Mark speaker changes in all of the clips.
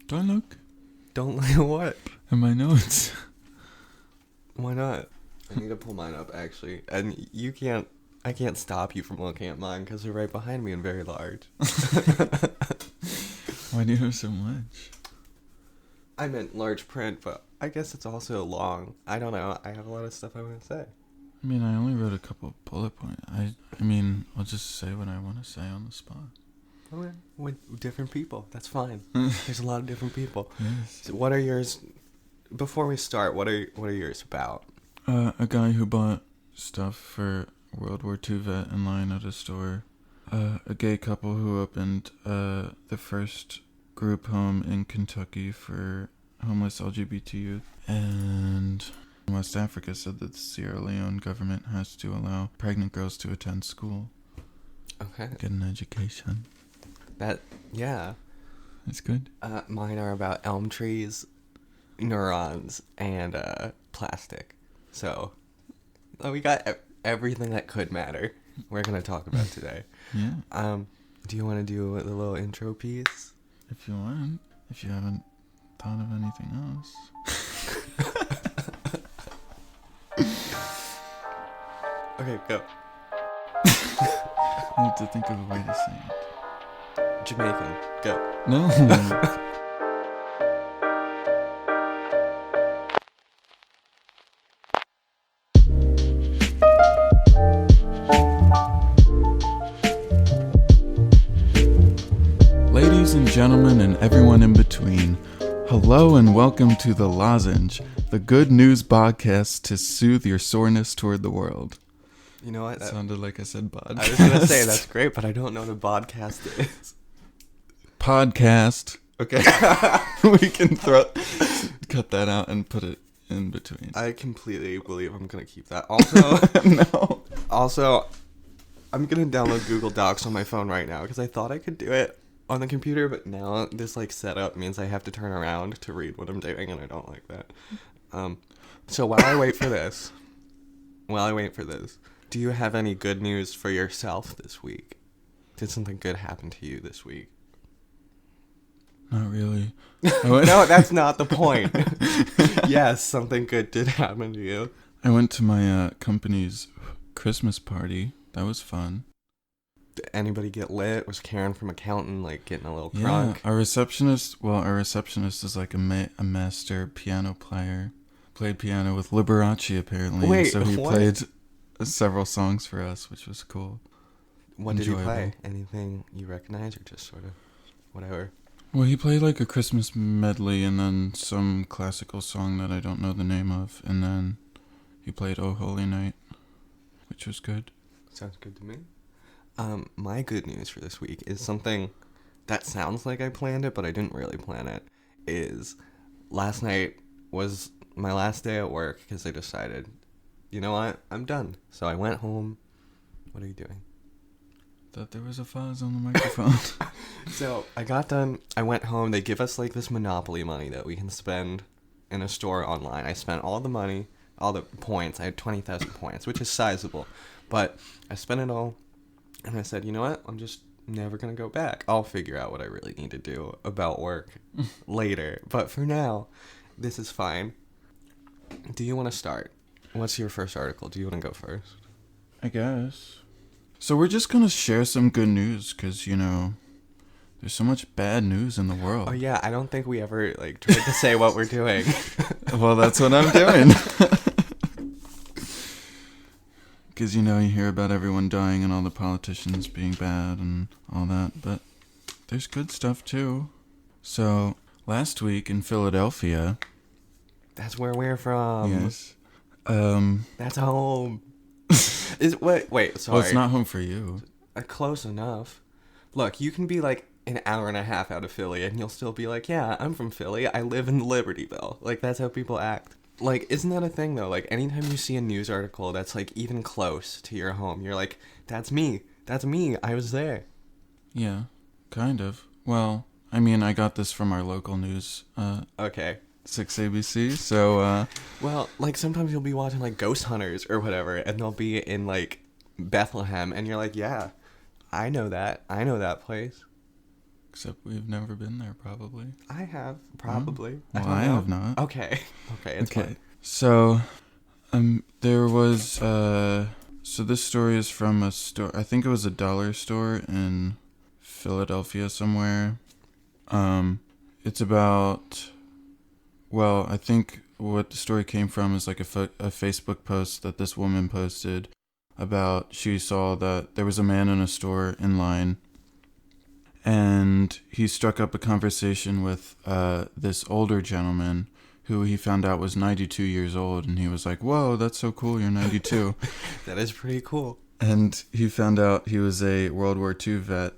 Speaker 1: Don't look
Speaker 2: Don't look what?
Speaker 1: at my notes.
Speaker 2: Why not? I need to pull mine up, actually. And I can't stop you from looking at mine because they're right behind me and very large.
Speaker 1: Why do you have so much?
Speaker 2: I meant large print, but I guess it's also long. I don't know. I have a lot of stuff I want to say.
Speaker 1: I mean, I only wrote a couple of bullet points. I mean, I'll just say what I want to say on the spot.
Speaker 2: Okay. With different people. That's fine. There's a lot of different people.
Speaker 1: Yes.
Speaker 2: So what are yours? Before we start, what are yours about?
Speaker 1: A guy who bought stuff for World War II vet in line at a store. A gay couple who opened the first group home in Kentucky for homeless LGBT youth. And West Africa said that the Sierra Leone government has to allow pregnant girls to attend school.
Speaker 2: Okay.
Speaker 1: Get an education.
Speaker 2: Yeah.
Speaker 1: That's good.
Speaker 2: Mine are about elm trees, neurons, and plastic. So, we got everything that could matter. We're gonna talk about today.
Speaker 1: Yeah.
Speaker 2: Do you want to do the little intro piece?
Speaker 1: If you want. If you haven't thought of anything else.
Speaker 2: Okay, go.
Speaker 1: I have to think of a way to say it.
Speaker 2: Jamaican, go.
Speaker 1: No. Ladies and gentlemen and everyone in between, hello and welcome to the Lozenge, the good news podcast to soothe your soreness toward the world.
Speaker 2: You know what?
Speaker 1: That sounded like I said podcast.
Speaker 2: I was gonna say that's great, but I don't know what a podcast is.
Speaker 1: Podcast. Okay. We can cut that out and put it in between.
Speaker 2: I completely believe I'm gonna keep that. Also,
Speaker 1: No.
Speaker 2: Also, I'm gonna download Google Docs on my phone right now because I thought I could do it on the computer, but now this setup means I have to turn around to read what I'm doing, and I don't like that. So while I wait for this, do you have any good news for yourself this week? Did something good happen to you this week?
Speaker 1: Not really.
Speaker 2: No, that's not the point. Yes, something good did happen to you.
Speaker 1: I went to my company's Christmas party. That was fun.
Speaker 2: Did anybody get lit? Was Karen from accountant getting a little
Speaker 1: Yeah,
Speaker 2: crunk?
Speaker 1: our receptionist is like a master piano player. Played piano with Liberace apparently.
Speaker 2: Wait,
Speaker 1: so he
Speaker 2: what?
Speaker 1: played several songs for us, which was cool.
Speaker 2: What did he
Speaker 1: Enjoyable.
Speaker 2: play? Anything you recognize or just sort of whatever?
Speaker 1: Well, he played like a Christmas medley and then some classical song that I don't know the name of. And then he played Oh Holy Night, which was good.
Speaker 2: Sounds good to me. My good news for this week is something that sounds like I planned it, but I didn't really plan it. Is last night was my last day at work because I decided, you know what, I'm done. So I went home. What are you doing?
Speaker 1: Thought there was a fuzz on the microphone.
Speaker 2: So I got done. I went home. They give us this Monopoly money that we can spend in a store online. I spent all the money, all the points. I had 20,000 points, which is sizable. But I spent it all. And I said, you know what? I'm just never going to go back. I'll figure out what I really need to do about work later. But for now, this is fine. Do you want to start? What's your first article? Do you want to go first?
Speaker 1: I guess. So we're just going to share some good news because, there's so much bad news in the world.
Speaker 2: Oh, yeah. I don't think we ever, tried to say what we're doing.
Speaker 1: Well, that's what I'm doing. Because, you hear about everyone dying and all the politicians being bad and all that. But there's good stuff, too. So, last week in Philadelphia...
Speaker 2: That's where we're from.
Speaker 1: Yes.
Speaker 2: That's home. Wait, sorry.
Speaker 1: Well, it's not home for you.
Speaker 2: Close enough. Look, you can be an hour and a half out of Philly and you'll still be yeah, I'm from Philly. I live in Libertyville. That's how people act. Isn't that a thing though? Anytime you see a news article that's even close to your home, you're that's me. That's me. I was there.
Speaker 1: Yeah, kind of. Well, I mean, I got this from our local news.
Speaker 2: Okay.
Speaker 1: 6ABC, so,
Speaker 2: Well, sometimes you'll be watching, Ghost Hunters or whatever, and they'll be in, Bethlehem, and you're yeah, I know that. I know that place.
Speaker 1: Except we've never been there, probably.
Speaker 2: I have, probably.
Speaker 1: Oh, well, I have not.
Speaker 2: Okay, it's fine.
Speaker 1: So, there was, so this story is from a store, I think it was a dollar store in Philadelphia somewhere. It's about, well, I think what the story came from is like a Facebook post that this woman posted about, she saw that there was a man in a store in line, and he struck up a conversation with this older gentleman who he found out was 92 years old, and he was like, whoa, that's so cool, you're 92.
Speaker 2: That is pretty cool.
Speaker 1: And he found out he was a World War II vet,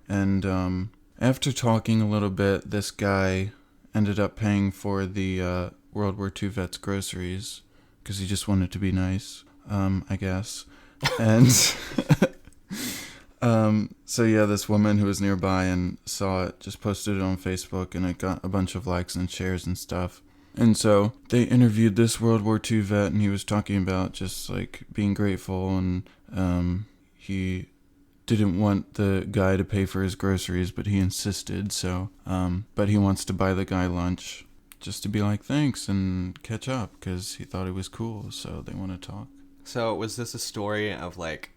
Speaker 1: and after talking a little bit, this guy ended up paying for the World War II vet's groceries, because he just wanted to be nice, I guess. And so yeah, this woman who was nearby and saw it just posted it on Facebook, and it got a bunch of likes and shares and stuff. And so they interviewed this World War II vet, and he was talking about just like being grateful, and he didn't want the guy to pay for his groceries, but he insisted. So but he wants to buy the guy lunch just to be like thanks and catch up, because he thought it was cool. So they want to talk.
Speaker 2: So was this a story of like,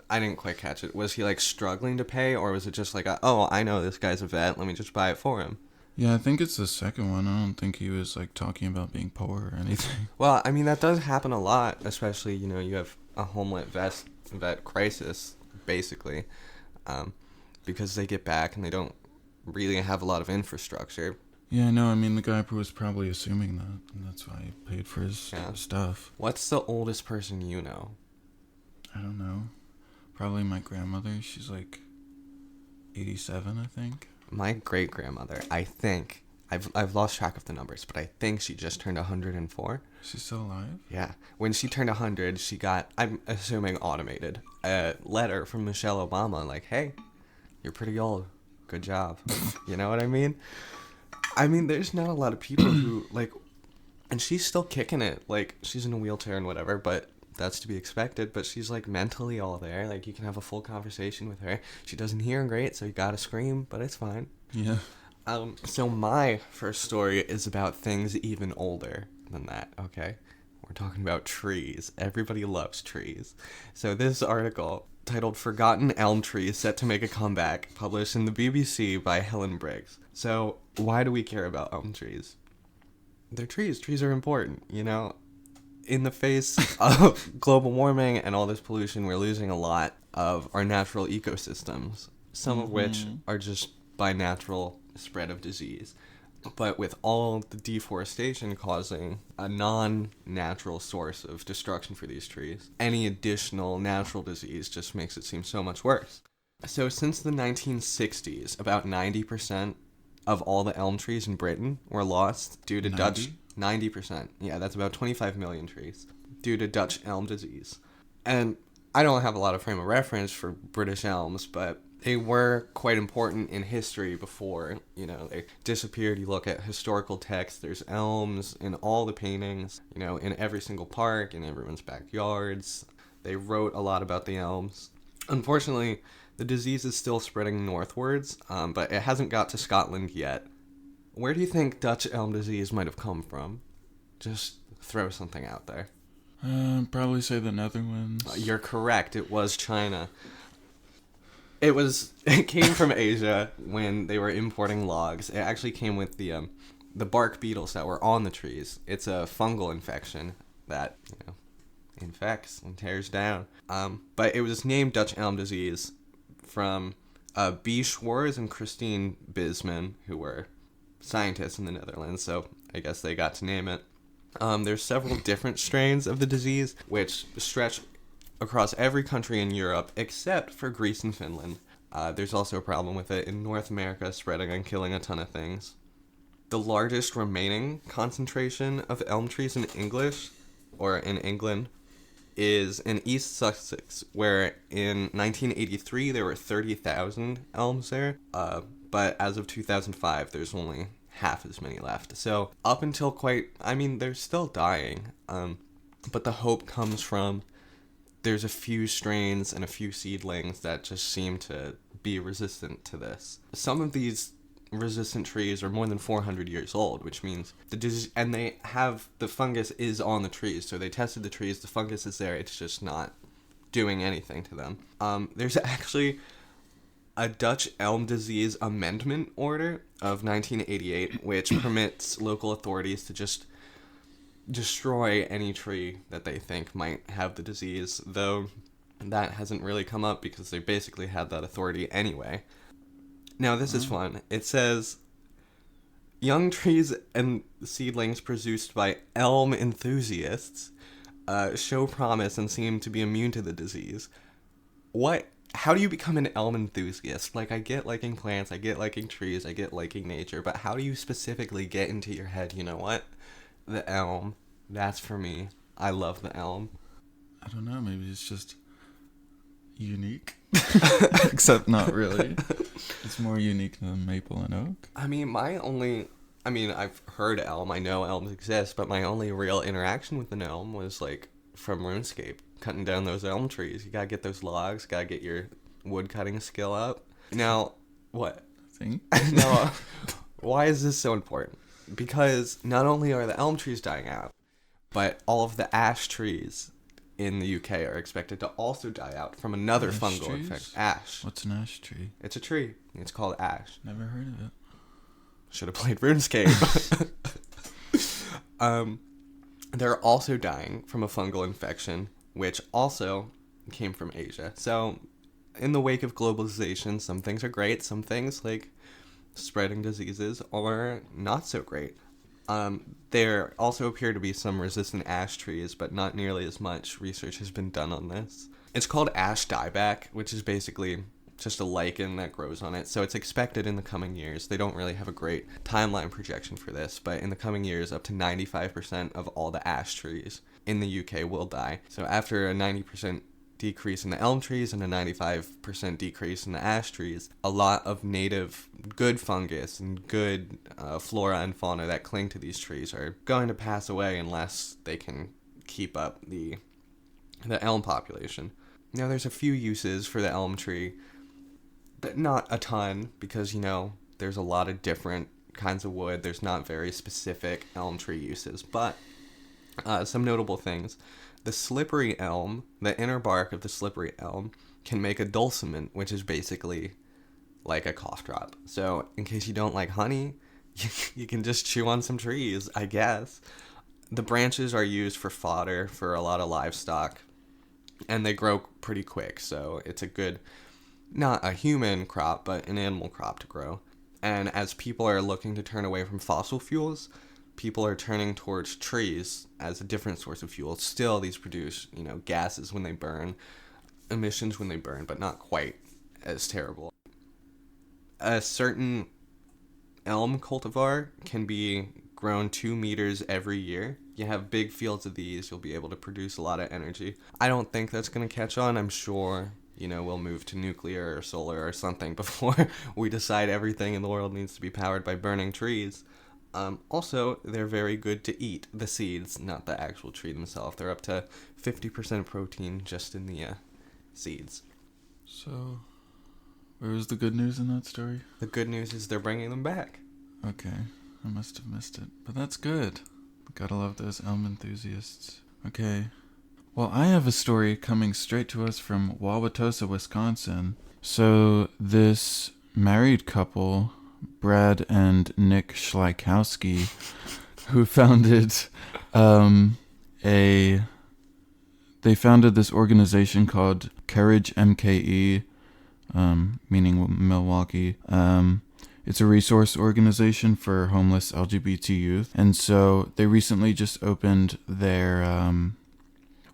Speaker 2: I didn't quite catch it. Was he like struggling to pay, or was it just like, oh, I know this guy's a vet, let me just buy it for him?
Speaker 1: Yeah, I think it's the second one. I don't think he was like talking about being poor or anything.
Speaker 2: Well, I mean, that does happen a lot, especially, you have a homelet vet crisis, basically, because they get back and they don't really have a lot of infrastructure.
Speaker 1: Yeah, no, I mean, the guy was probably assuming that, and that's why he paid for his stuff.
Speaker 2: What's the oldest person you know?
Speaker 1: I don't know. Probably my grandmother. She's like 87, I think.
Speaker 2: My great-grandmother, I think, I've lost track of the numbers, but I think she just turned 104.
Speaker 1: She's still alive?
Speaker 2: Yeah. When she turned 100, she got, I'm assuming automated, a letter from Michelle Obama like, hey, you're pretty old. Good job. You know what I mean? I mean, there's not a lot of people who, like, and she's still kicking it. Like, she's in a wheelchair and whatever, but that's to be expected. But she's, like, mentally all there. Like, you can have a full conversation with her. She doesn't hear great, so you gotta scream, but it's fine.
Speaker 1: Yeah.
Speaker 2: So my first story is about things even older than that, okay? We're talking about trees. Everybody loves trees. So this article, titled Forgotten Elm Trees Set to Make a Comeback, published in the BBC by Helen Briggs. So, why do we care about elm trees? They're trees. Trees are important, In the face of global warming and all this pollution, we're losing a lot of our natural ecosystems, some of which are just by natural spread of disease. But with all the deforestation causing a non-natural source of destruction for these trees, any additional natural disease just makes it seem so much worse. So since the 1960s, about 90% of all the elm trees in Britain were lost due to 90%. Yeah, that's about 25 million trees due to Dutch elm disease. And I don't have a lot of frame of reference for British elms, but they were quite important in history before, they disappeared. You look at historical texts, there's elms in all the paintings, in every single park, in everyone's backyards. They wrote a lot about the elms. Unfortunately, the disease is still spreading northwards, but it hasn't got to Scotland yet. Where do you think Dutch elm disease might have come from? Just throw something out there.
Speaker 1: Probably say the Netherlands.
Speaker 2: You're correct. It was China. It came from Asia when they were importing logs. It actually came with the bark beetles that were on the trees. It's a fungal infection that, infects and tears down. But it was named Dutch elm disease from B. Schwarz and Christine Bisman, who were scientists in the Netherlands, so I guess they got to name it. There's several different strains of the disease, which stretch across every country in Europe except for Greece and Finland. There's also a problem with it in North America, spreading and killing a ton of things. The largest remaining concentration of elm trees in England, is in East Sussex, where in 1983 there were 30,000 elms there, but as of 2005 there's only half as many left. So up until they're still dying, but the hope comes from there's a few strains and a few seedlings that just seem to be resistant to this. Some of these resistant trees are more than 400 years old, which means and they have, the fungus is on the trees. So they tested the trees, the fungus is there, it's just not doing anything to them. There's actually a Dutch elm disease amendment order of 1988, which permits local authorities to just destroy any tree that they think might have the disease, though that hasn't really come up because they basically had that authority anyway. Now, this is fun. It says, young trees and seedlings produced by elm enthusiasts show promise and seem to be immune to the disease. What? How do you become an elm enthusiast? Like, I get liking plants, I get liking trees, I get liking nature, but how do you specifically get into your head, you know what? The elm. That's for me. I love the elm.
Speaker 1: I don't know, maybe it's just unique. Except not really. It's more unique than maple and oak.
Speaker 2: I mean, I've heard elm, I know elms exist, but my only real interaction with an elm was, like, from RuneScape. Cutting down those elm trees. You gotta get those logs, gotta get your wood cutting skill up. Now, what? Now, why is this so important? Because not only are the elm trees dying out, but all of the ash trees in the UK are expected to also die out from another fungal infection. Ash.
Speaker 1: What's an ash tree?
Speaker 2: It's a tree. It's called ash.
Speaker 1: Never heard of it.
Speaker 2: Should have played RuneScape. They're also dying from a fungal infection, which also came from Asia. So, in the wake of globalization, some things are great, some things, like spreading diseases, are not so great. There also appear to be some resistant ash trees, but not nearly as much research has been done on this. It's called ash dieback, which is basically just a lichen that grows on it. So it's expected in the coming years. They don't really have a great timeline projection for this, but in the coming years, up to 95% of all the ash trees in the UK will die. So after a 90% decrease in the elm trees and a 95% decrease in the ash trees, a lot of native good fungus and good flora and fauna that cling to these trees are going to pass away unless they can keep up the elm population. Now, there's a few uses for the elm tree, but not a ton because, you know, there's a lot of different kinds of wood. There's not very specific elm tree uses, but some notable things. The slippery elm, the inner bark of the slippery elm, can make a dulciment, which is basically like a cough drop. So in case you don't like honey, you can just chew on some trees, I guess. The branches are used for fodder for a lot of livestock, and they grow pretty quick, so it's a good, not a human crop, but an animal crop to grow. And as people are looking to turn away from fossil fuels, people are turning towards trees as a different source of fuel. Still, these produce, you know, gases when they burn, emissions when they burn, but not quite as terrible. A certain elm cultivar can be grown 2 meters every year. You have big fields of these, you'll be able to produce a lot of energy. I don't think that's going to catch on. I'm sure, you know, we'll move to nuclear or solar or something before we decide everything in the world needs to be powered by burning trees. Also, they're very good to eat, the seeds, not the actual tree themselves. They're up to 50% protein just in the seeds.
Speaker 1: So, where was the good news in that story?
Speaker 2: The good news is they're bringing them back.
Speaker 1: Okay, I must have missed it. But that's good. Gotta love those elm enthusiasts. Okay. Well, I have a story coming straight to us from Wauwatosa, Wisconsin. So, this married couple, Brad and Nick Schleikowski, who founded they founded this organization called Courage MKE, meaning Milwaukee. It's a resource organization for homeless LGBT youth. And so they recently just opened their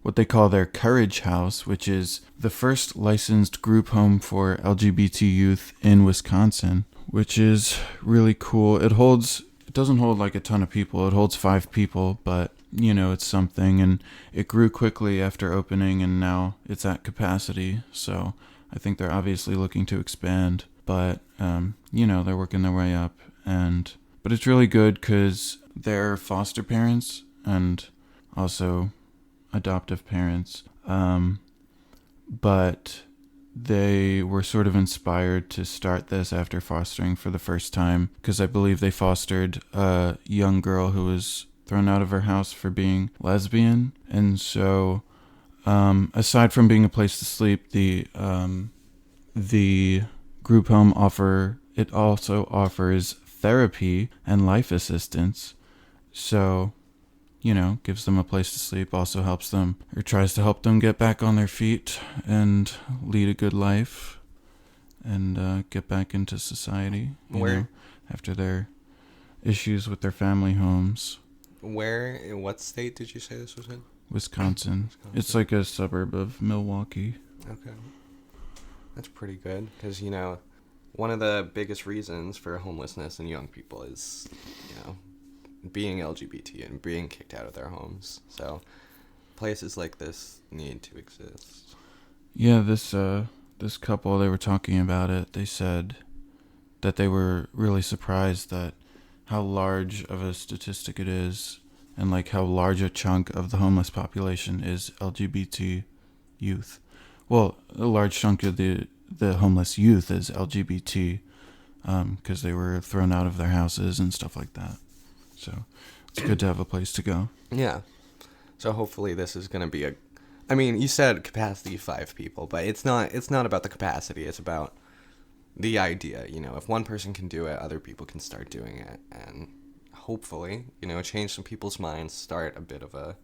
Speaker 1: what they call their Courage House, which is the first licensed group home for LGBT youth in Wisconsin, which is really cool. It doesn't hold like a ton of people. It holds 5 people, but you know, it's something, and it grew quickly after opening, and now it's at capacity. So I think they're obviously looking to expand, but you know, they're working their way up, but it's really good because they're foster parents and also adoptive parents, but they were sort of inspired to start this after fostering for the first time, because I believe they fostered a young girl who was thrown out of her house for being lesbian. And so, aside from being a place to sleep, the group home also offers therapy and life assistance. So, gives them a place to sleep, also helps them, or tries to help them get back on their feet and lead a good life and get back into society, after their issues with their family homes.
Speaker 2: Where, in what state did you say this was in?
Speaker 1: Wisconsin. It's like a suburb of Milwaukee.
Speaker 2: Okay. That's pretty good, because, one of the biggest reasons for homelessness in young people is, being LGBT and being kicked out of their homes. So places like this need to exist.
Speaker 1: Yeah, this couple, they were talking about it. They said that they were really surprised that how large of a statistic it is, and like how large a chunk of the homeless population is LGBT youth. Well, a large chunk of the homeless youth is LGBT, because they were thrown out of their houses and stuff like that. So it's good to have a place to go.
Speaker 2: Yeah. So hopefully this is going to be you said capacity 5 people, but it's not about the capacity. It's about the idea. If one person can do it, other people can start doing it. And hopefully, change some people's minds, start a bit of a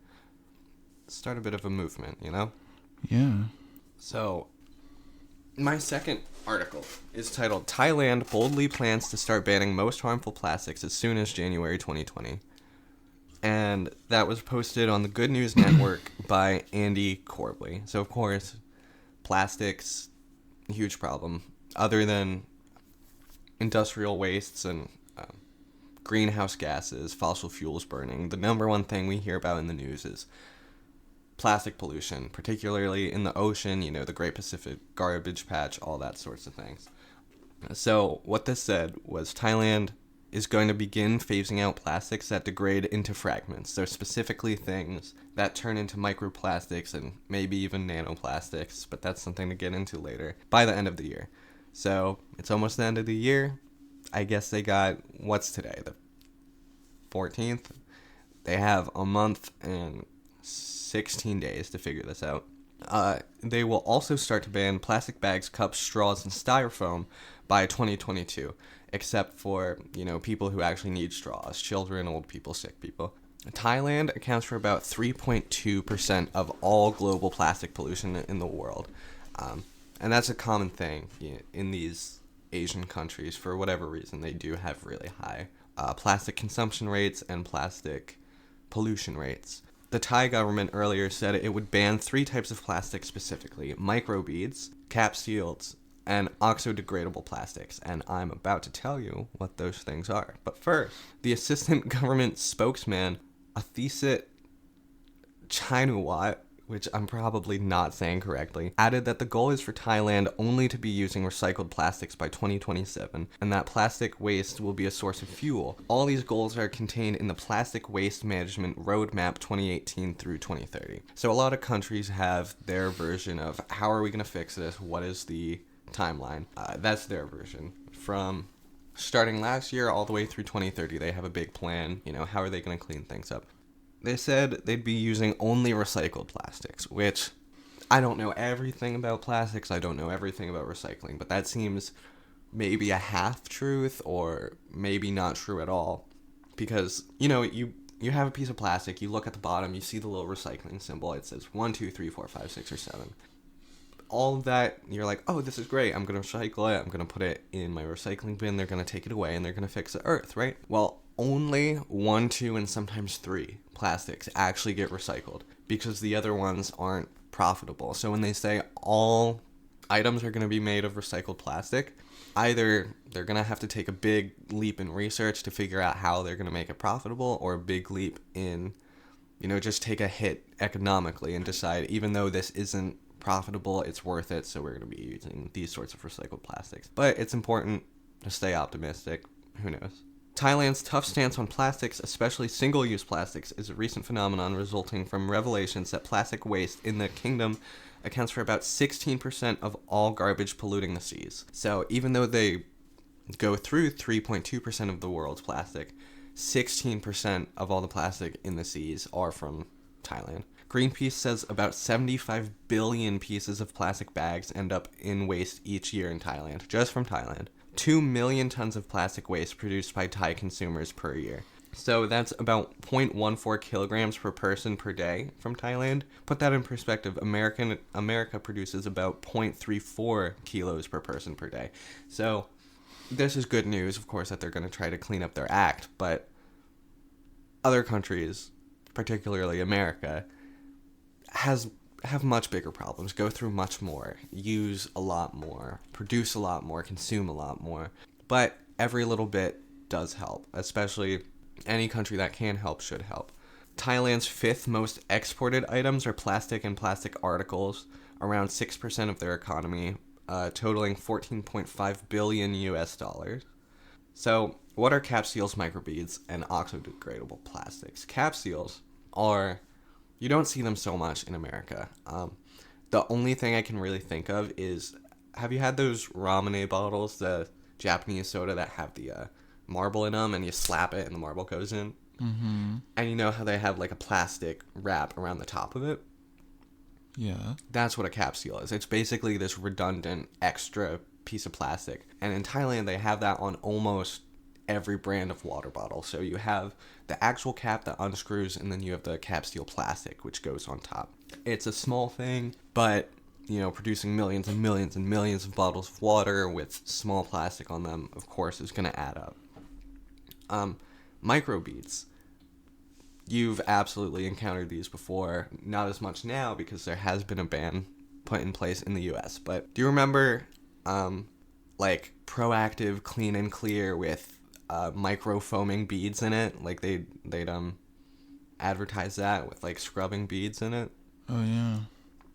Speaker 2: movement,
Speaker 1: Yeah.
Speaker 2: So my second article is titled "Thailand Boldly Plans to Start Banning Most Harmful Plastics as Soon as January 2020." And that was posted on the Good News Network by Andy Corbley. So, of course, plastics, huge problem. Other than industrial wastes and greenhouse gases, fossil fuels burning, the number one thing we hear about in the news is plastic pollution, particularly in the ocean, the Great Pacific Garbage Patch, all that sorts of things. So what this said was Thailand is going to begin phasing out plastics that degrade into fragments. So specifically things that turn into microplastics and maybe even nanoplastics, but that's something to get into later, by the end of the year. So it's almost the end of the year. I guess they got, what's today, the 14th? They have a month and 16 days to figure this out. They will also start to ban plastic bags, cups, straws, and styrofoam by 2022, except for, people who actually need straws, children, old people, sick people. Thailand accounts for about 3.2% of all global plastic pollution in the world. And that's a common thing in these Asian countries. For whatever reason, they do have really high plastic consumption rates and plastic pollution rates. The Thai government earlier said it would ban 3 types of plastic specifically: microbeads, capsules, and oxo-degradable plastics. And I'm about to tell you what those things are. But first, the assistant government spokesman, Athisit Chinuwat, which I'm probably not saying correctly, added that the goal is for Thailand only to be using recycled plastics by 2027, and that plastic waste will be a source of fuel. All these goals are contained in the Plastic Waste Management Roadmap 2018 through 2030. So a lot of countries have their version of how are we going to fix this, what is the timeline. That's their version. From starting last year all the way through 2030, they have a big plan. How are they going to clean things up? They said they'd be using only recycled plastics, which I don't know everything about plastics. I don't know everything about recycling, but that seems maybe a half-truth or maybe not true at all. Because, you have a piece of plastic, you look at the bottom, you see the little recycling symbol. It says 1, 2, 3, 4, 5, 6, or 7. All of that, you're like, oh, this is great. I'm going to recycle it. I'm going to put it in my recycling bin. They're going to take it away and they're going to fix the earth, right? Well, only 1, 2, and sometimes 3 plastics actually get recycled because the other ones aren't profitable. So when they say all items are going to be made of recycled plastic, either they're going to have to take a big leap in research to figure out how they're going to make it profitable, or a big leap in, just take a hit economically and decide, even though this isn't profitable, it's worth it, so we're going to be using these sorts of recycled plastics. But it's important to stay optimistic. Who knows? Thailand's tough stance on plastics, especially single-use plastics, is a recent phenomenon resulting from revelations that plastic waste in the kingdom accounts for about 16% of all garbage polluting the seas. So even though they go through 3.2% of the world's plastic, 16% of all the plastic in the seas are from Thailand. Greenpeace says about 75 billion pieces of plastic bags end up in waste each year in Thailand, just from Thailand. 2 million tons of plastic waste produced by Thai consumers per year. So that's about 0.14 kilograms per person per day from Thailand. Put that in perspective, America produces about 0.34 kilos per person per day. So this is good news, of course, that they're going to try to clean up their act, but other countries, particularly America, have much bigger problems, go through much more, use a lot more, produce a lot more, consume a lot more. But every little bit does help, especially any country that can help should help. Thailand's 5th most exported items are plastic and plastic articles, around 6% of their economy, totaling $14.5 billion US dollars. So, what are capsules, microbeads, and oxo-degradable plastics? Capsules are, you don't see them so much in America. The only thing I can really think of is, have you had those Ramune bottles, the Japanese soda that have the marble in them, and you slap it and the marble goes in?
Speaker 1: Mm-hmm.
Speaker 2: And you know how they have like a plastic wrap around the top of it?
Speaker 1: Yeah.
Speaker 2: That's what a capsule is. It's basically this redundant extra piece of plastic. And in Thailand, they have that on almost every brand of water bottle. So you have the actual cap that unscrews, and then you have the capsule plastic, which goes on top. It's a small thing, but, you know, producing millions and millions and millions of bottles of water with small plastic on them, of course, is going to add up. Microbeads. You've absolutely encountered these before. Not as much now because there has been a ban put in place in the US. But do you remember, like, Proactive Clean and Clear with micro foaming beads in it? Like, they'd advertise that with, like, scrubbing beads in it.
Speaker 1: Oh, yeah.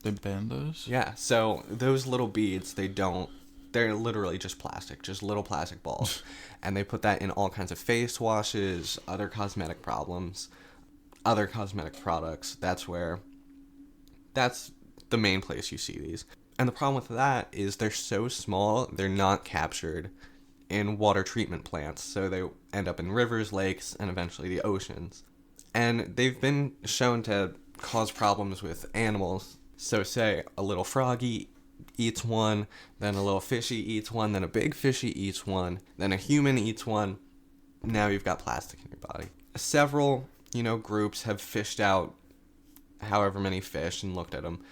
Speaker 1: They banned those?
Speaker 2: Yeah, so those little beads, they're literally just plastic, just little plastic balls. And they put that in all kinds of face washes, other cosmetic products. That's the main place you see these. And the problem with that is they're so small, they're not captured in water treatment plants. So they end up in rivers, lakes, and eventually the oceans. And they've been shown to cause problems with animals. So say a little froggy eats one, then a little fishy eats one, then a big fishy eats one, then a human eats one. Now you've got plastic in your body. Several, groups have fished out however many fish and looked at them.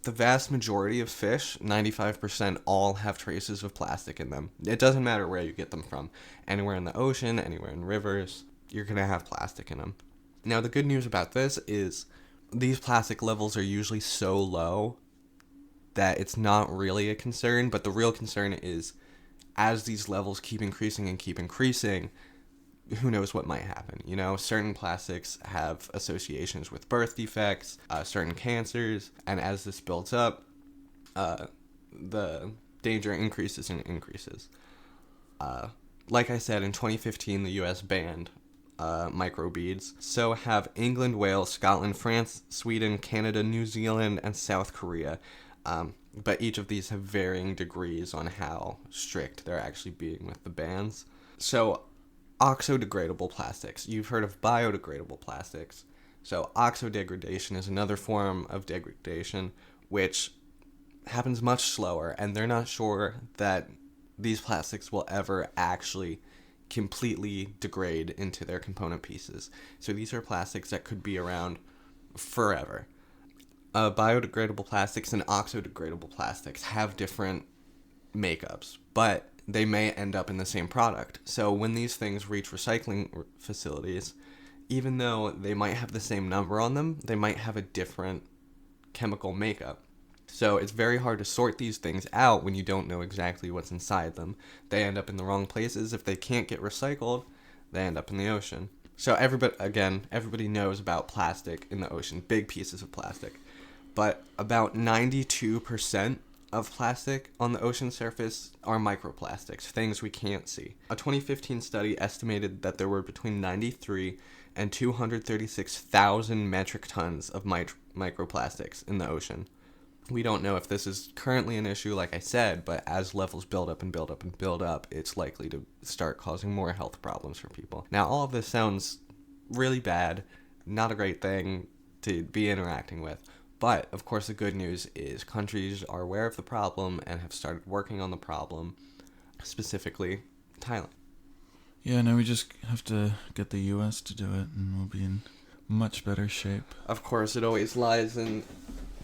Speaker 2: The vast majority of fish, 95%, all have traces of plastic in them. It doesn't matter where you get them from. Anywhere in the ocean, anywhere in rivers, you're going to have plastic in them. Now, the good news about this is these plastic levels are usually so low that it's not really a concern, but the real concern is as these levels keep increasing, who knows what might happen. Certain plastics have associations with birth defects, certain cancers, and as this builds up, the danger increases and increases. Like I said, in 2015, the US banned microbeads. So have England, Wales, Scotland, France, Sweden, Canada, New Zealand, and South Korea. But each of these have varying degrees on how strict they're actually being with the bans. So, oxo-degradable plastics. You've heard of biodegradable plastics. So, oxo-degradation is another form of degradation which happens much slower, and they're not sure that these plastics will ever actually completely degrade into their component pieces. So, these are plastics that could be around forever. Biodegradable plastics and oxo-degradable plastics have different makeups, but they may end up in the same product. So when these things reach recycling facilities, even though they might have the same number on them, they might have a different chemical makeup. So it's very hard to sort these things out when you don't know exactly what's inside them. They end up in the wrong places. If they can't get recycled, they end up in the ocean. So everybody knows about plastic in the ocean, big pieces of plastic. But about 92% of plastic on the ocean surface are microplastics, things we can't see. A 2015 study estimated that there were between 93 and 236,000 metric tons of microplastics in the ocean. We don't know if this is currently an issue, like I said, but as levels build up and build up and build up, it's likely to start causing more health problems for people. Now, all of this sounds really bad, not a great thing to be interacting with. But, of course, the good news is countries are aware of the problem and have started working on the problem, specifically Thailand.
Speaker 1: Yeah, now we just have to get the U.S. to do it, and we'll be in much better shape.
Speaker 2: Of course, it always lies in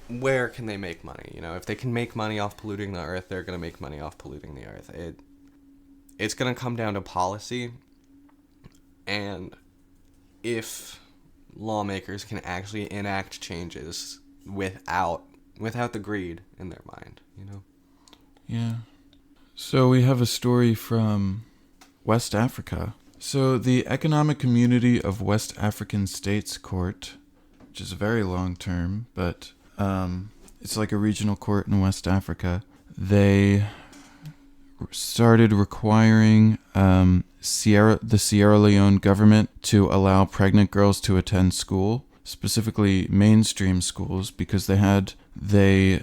Speaker 2: where can they make money. You know, if they can make money off polluting the earth, they're going to make money off polluting the earth. It's going to come down to policy, and if lawmakers can actually enact changes without the greed in their mind, you know?
Speaker 1: Yeah. So we have a story from West Africa. So the Economic Community of West African States Court, which is a very long term, but it's like a regional court in West Africa, they started requiring the Sierra Leone government to allow pregnant girls to attend school, specifically mainstream schools, because starting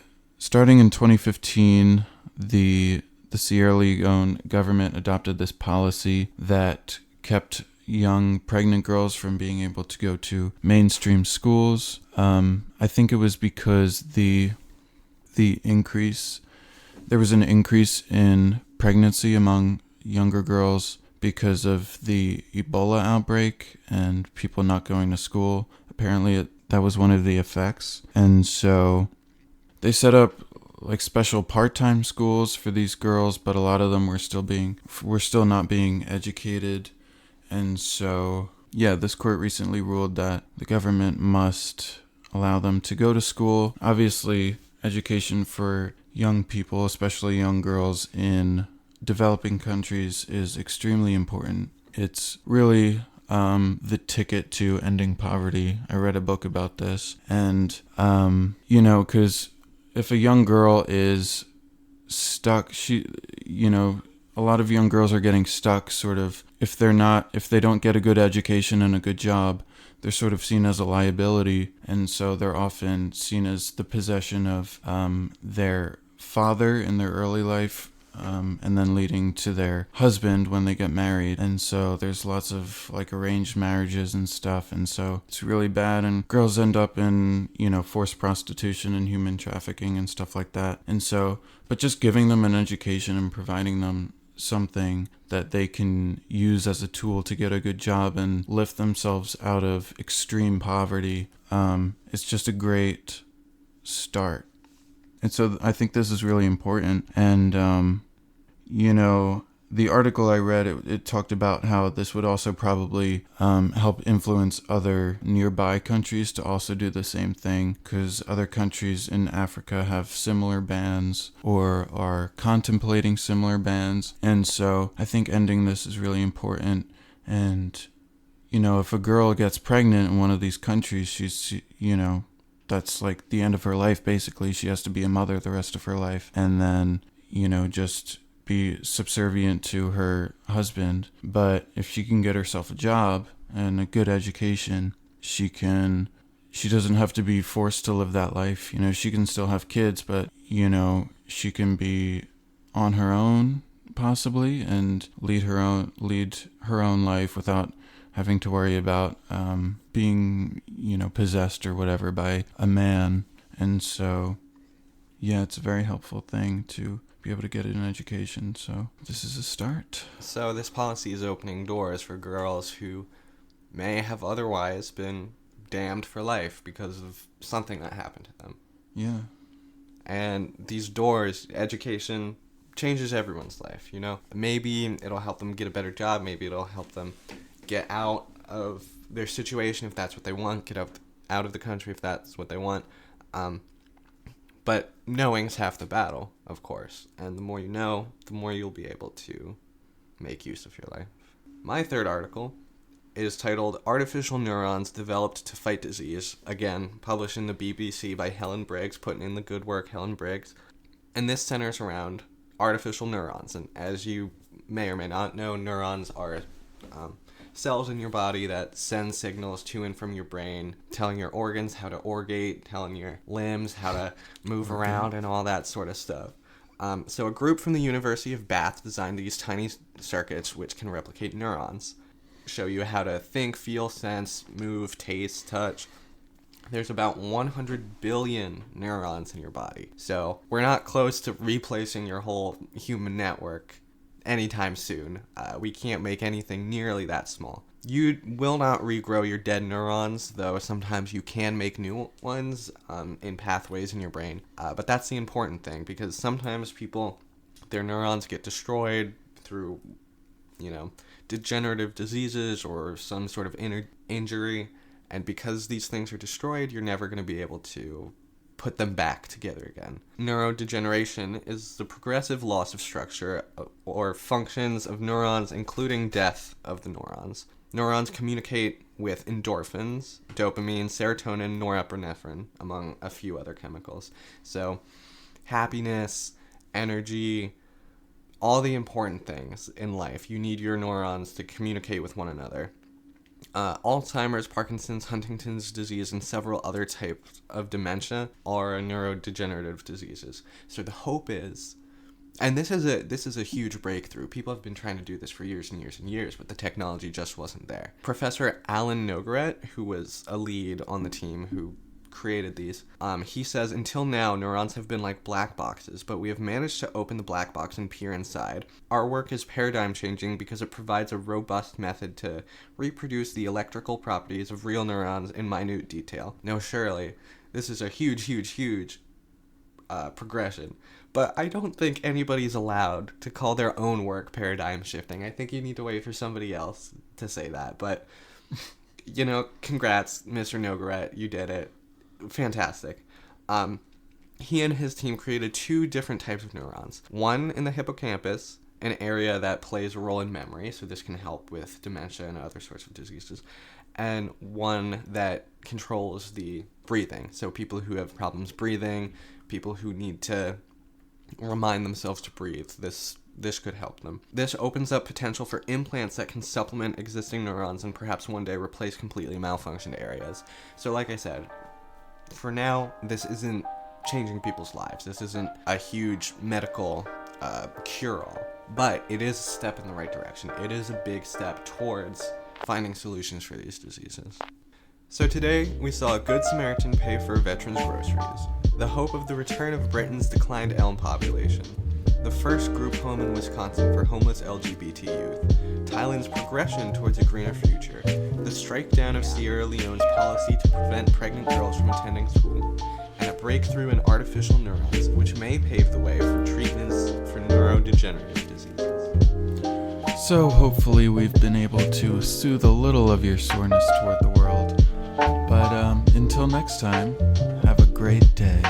Speaker 1: in 2015, the Sierra Leone government adopted this policy that kept young pregnant girls from being able to go to mainstream schools. I think it was because there was an increase in pregnancy among younger girls because of the Ebola outbreak and people not going to school. Apparently that was one of the effects. And so they set up like special part-time schools for these girls, but a lot of them were still not being educated. And so, yeah, this court recently ruled that the government must allow them to go to school. Obviously, education for young people, especially young girls in developing countries, is extremely important. It's really the ticket to ending poverty. I read a book about this, and because if a young girl is stuck, a lot of young girls are getting stuck sort of, if they don't get a good education and a good job, they're sort of seen as a liability, and so they're often seen as the possession of their father in their early life, and then leading to their husband when they get married. And so there's lots of like arranged marriages and stuff, and so it's really bad, and girls end up in forced prostitution and human trafficking and stuff like that. And so, but just giving them an education and providing them something that they can use as a tool to get a good job and lift themselves out of extreme poverty, it's just a great start. And so I think this is really important. And the article I read, it talked about how this would also probably help influence other nearby countries to also do the same thing, because other countries in Africa have similar bans or are contemplating similar bans. And so I think ending this is really important. And, if a girl gets pregnant in one of these countries, she's, that's like the end of her life, basically. She has to be a mother the rest of her life. And then, just be subservient to her husband. But if she can get herself a job and a good education, she doesn't have to be forced to live that life. She can still have kids, but she can be on her own possibly and lead her own life without having to worry about being possessed or whatever by a man. And so yeah, it's a very helpful thing to be able to get an education. So this is a start.
Speaker 2: So this policy is opening doors for girls who may have otherwise been damned for life because of something that happened to them.
Speaker 1: Yeah.
Speaker 2: And these doors, education changes everyone's life, Maybe it'll help them get a better job. Maybe it'll help them get out of their situation if that's what they want, get out of the country if that's what they want. But knowing's half the battle, of course. And the more you know, the more you'll be able to make use of your life. My third article is titled Artificial Neurons Developed to Fight Disease. Again, published in the BBC by Helen Briggs, putting in the good work, Helen Briggs. And this centers around artificial neurons. And as you may or may not know, neurons are cells in your body that send signals to and from your brain, telling your organs how to orgate, telling your limbs how to move around, and all that sort of stuff. So a group from the University of Bath designed these tiny circuits which can replicate neurons, show you how to think, feel, sense, move, taste, touch. There's about 100 billion neurons in your body. So we're not close to replacing your whole human network anytime soon. We can't make anything nearly that small. You will not regrow your dead neurons, though sometimes you can make new ones in pathways in your brain. But that's the important thing, because sometimes their neurons get destroyed through, degenerative diseases or some sort of injury. And because these things are destroyed, you're never going to be able to put them back together again. Neurodegeneration is the progressive loss of structure or functions of neurons, including death of the neurons. Neurons communicate with endorphins, dopamine, serotonin, norepinephrine, among a few other chemicals. So happiness, energy, all the important things in life. You need your neurons to communicate with one another. Alzheimer's, Parkinson's, Huntington's disease, and several other types of dementia are neurodegenerative diseases. So the hope is, and this is a huge breakthrough. People have been trying to do this for years and years and years, but the technology just wasn't there. Professor Alan Nogaret, who was a lead on the team who created these, he says, until now, neurons have been like black boxes, but we have managed to open the black box and peer inside. Our work is paradigm changing because it provides a robust method to reproduce the electrical properties of real neurons in minute detail. Now, surely, this is a huge progression, but I don't think anybody's allowed to call their own work paradigm shifting. I think you need to wait for somebody else to say that, but, congrats, Mr. Nogaret, you did it. Fantastic. He and his team created 2 different types of neurons. One in the hippocampus, an area that plays a role in memory, so this can help with dementia and other sorts of diseases, and one that controls the breathing. So people who have problems breathing, people who need to remind themselves to breathe, this could help them. This opens up potential for implants that can supplement existing neurons and perhaps one day replace completely malfunctioned areas. So like I said, for now, this isn't changing people's lives. This isn't a huge medical cure-all, but it is a step in the right direction. It is a big step towards finding solutions for these diseases. So today, we saw a Good Samaritan pay for a veteran's groceries, the hope of the return of Britain's declined elm population, the first group home in Wisconsin for homeless LGBT youth, Thailand's progression towards a greener future, the strike down of Sierra Leone's policy to prevent pregnant girls from attending school, and a breakthrough in artificial neurons, which may pave the way for treatments for neurodegenerative diseases.
Speaker 1: So hopefully we've been able to soothe a little of your soreness toward the world. But until next time, have a great day.